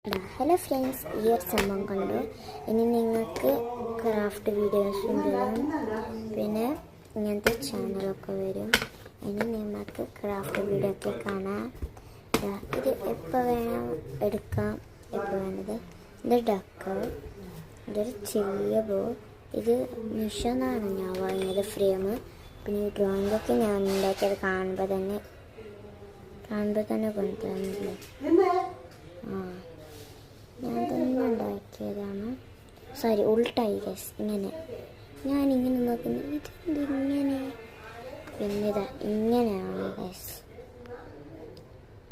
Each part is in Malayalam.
ഹലോ ഫ്രണ്ട്സ്, ഈ ഒരു സംഭവം കണ്ടു. ഇനി നിങ്ങൾക്ക് ക്രാഫ്റ്റ് വീഡിയോസും വരും, പിന്നെ ഇങ്ങനത്തെ ചാനലൊക്കെ വരും. ഇനി നിങ്ങൾക്ക് ക്രാഫ്റ്റ് വീഡിയോ ഒക്കെ കാണാം. ഇത് എപ്പോൾ വേണം എടുക്കാം, എപ്പോൾ വേണ്ടത്. ഇത് ഡക്ക്, ഇതൊരു ചെറിയ ബോ. ഇത് മിഷോന്നാണ് ഞാൻ വാങ്ങിയത്, ഫ്രെയിം. പിന്നെ ഈ ഡ്രോയിങ്ങൊക്കെ ഞാൻ ഉണ്ടാക്കിയത് കാണുമ്പോൾ തന്നെ കൊണ്ടുതന്നില്ലേ. ഞാൻ തന്നെ ഉണ്ടാക്കിയതാണ്. സോറി, ഉൾട്ടായി ഗൈസ്. ഇങ്ങനെ ഞാനിങ്ങനെ നോക്കുന്നത്, ഇതെന്തിങ്ങനെ. പിന്നെ ഇതാ ഇങ്ങനെയാണ് ഗൈസ്,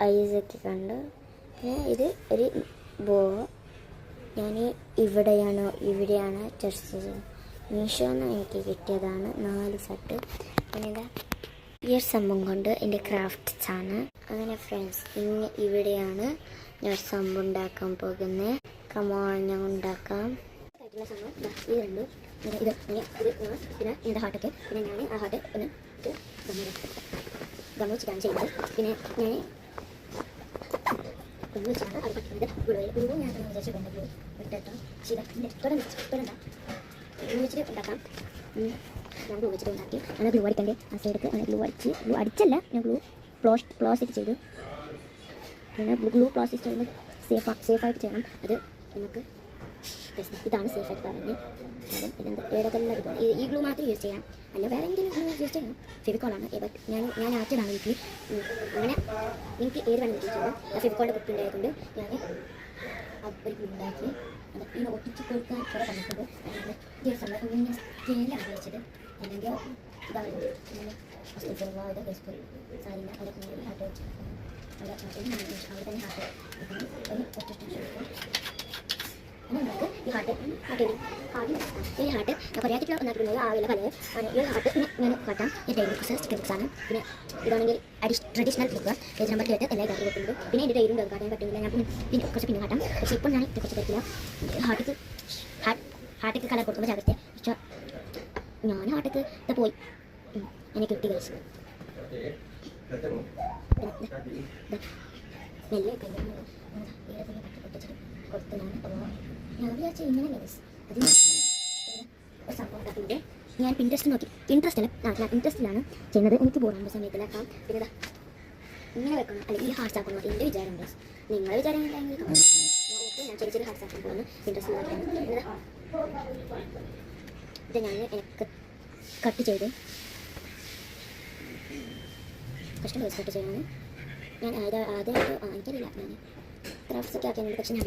ഐസൊക്കെ കണ്ട്. പിന്നെ ഇത് ഒരു ബോ. ഞാൻ ഇവിടെയാണ് ചർച്ച മീഷോന്ന് എനിക്ക് കിട്ടിയതാണ് 4 സെറ്റ്. പിന്നെ ഇതാ ഈ ഒരു സംഭവം കൊണ്ട് എൻ്റെ ക്രാഫ്റ്റ്സ് ആണ്. അങ്ങനെ ഫ്രണ്ട്സ്, ഇവിടെയാണ് ഞാൻ സംഭവം ഉണ്ടാക്കാൻ പോകുന്നത്. കമോൺ, ഞാൻ ഉണ്ടാക്കാം. ഇത് പിന്നെ എൻ്റെ ഹാർട്ടൊക്കെ, പിന്നെ ഞാൻ ആ ഹാർട്ട് ഒന്ന് ഗം വെച്ചിട്ടാണ് ചെയ്യുന്നത്. പിന്നെ ഞാൻ വെച്ചാണ് അത് പറ്റുന്നത്. ഗുരു ഞാൻ വിചാരിച്ചിട്ടുണ്ട്, ഗുരു ഇട്ടോ തുടണ്ട വെച്ചിട്ട് ഉണ്ടാക്കാം. ഞാൻ ഗ്ലൂ വെച്ചിട്ട് ഉണ്ടാക്കി. അങ്ങനെ ഗ്ലൂ അടിക്കണ്ടേ ആ സൈഡൊക്കെ. അങ്ങനെ ഗ്ലൂ അടിച്ചല്ല, ഞാൻ പ്ലാസ്റ്റിക് ചെയ്തു. പിന്നെ ഗ്ലൂ പ്ലാസ്റ്റിക് ചെയ്യുമ്പോൾ സേഫായിട്ട് ചെയ്യണം. അത് നമുക്ക് ഇതാണ് സേഫായിട്ട് പറയുന്നത്. ഏതൊക്കെല്ലാം ഈ ഗ്ലൂ മാത്രം യൂസ് ചെയ്യാം, അല്ല വേറെ എന്തെങ്കിലും ഗ്ലൂ യൂസ് ചെയ്യണം. ഫെവിക്കോളാണ്. ഞാൻ ആറ്റതാണ് വീട്ടിൽ. അങ്ങനെ എനിക്ക് ഏത് വേണം യൂസ് ചെയ്യും. ഫെവിക്കോളിൻ്റെ കുപ്പി ഉണ്ടായതുകൊണ്ട് ഞാൻ ഒരു ഗ്ലൂ ഉണ്ടാക്കി അത് പിന്നെ ഒട്ടിച്ച് കൊടുക്കാൻ കുറെ പറഞ്ഞിട്ടുണ്ട്. ദിവസം ഇങ്ങനെ സ്റ്റേലാണ് വെച്ചത്, അല്ലെങ്കിൽ ഇതാണ് സാരില്ല. അവിടെ ഹാർട്ട് വെച്ച് അവിടെ തന്നെ ഹാർട്ട് ഒരു ഒറ്റ ഈ ഹാർട്ട് പറയാറ്റിട്ടുള്ള ഒന്നാക്കിയിട്ടുള്ളത് ആവില്ല കളർ. ഈ ഹാർട്ട് ഞാൻ കാട്ടാം. ഈ ഡെയിലി ബുക്സാണ്. പിന്നെ ഇതാണെങ്കിൽ ട്രഡീഷണൽ ബുക്ക് പേജ് നമ്പർ 8 എല്ലാ ഇതാക്കി വെക്കുന്നത്. പിന്നെ എൻ്റെ ഡെയിലും കാട്ടാൻ പറ്റുന്നില്ല. ഞാൻ പിന്നെ കുറച്ച് പിന്നെ കാട്ടാം. പക്ഷേ ഇപ്പോൾ ഞാൻ കുറച്ച് പറ്റില്ല. ഹാർട്ടിക്ക് കളർ കൊടുക്കുമ്പോൾ ജാഗ്രത. പക്ഷേ ഞാൻ ഹാർട്ടിക്ക് ഇത് പോയി എനിക്ക് കിട്ടി കഴിച്ചു. നെല്ല് കൊടുത്ത് ഞാൻ വിചാരിച്ച ഇങ്ങനെ അതിന് ഒരു സംഭവം ഉണ്ടാക്കുന്നത്. ഞാൻ പിൻട്രസ്റ്റ് നോക്കി. ഞാൻ ഇൻട്രസ്റ്റിലാണ് ചെയ്യുന്നത്. എനിക്ക് ബോറാകുന്ന സമയത്തിലാക്കാം. പിന്നെ ഇതാ ഇങ്ങനെ വെക്കണം, അല്ലെങ്കിൽ ഹാർട്സ് ആക്കണം. എൻ്റെ വിചാരം ഉണ്ട്. നിങ്ങളെ വിചാരം ഉണ്ടെങ്കിൽ ഞാൻ ചെറിയ ഹാർട്സ് ആക്കാൻ പോകുന്നു. ഇൻട്രസ്റ്റ് നോക്കിയാണ് ഇത് ഞാൻ എനിക്ക് കട്ട് ചെയ്ത് കഷ്ടം കട്ട് ചെയ്യാണ്. ഞാൻ ആദ്യമായിട്ട് എനിക്കറിയില്ല, ഞാൻ ക്രാഫ്റ്റ്സ് ഒക്കെ ആക്കിയാൽ പക്ഷേ ഞാൻ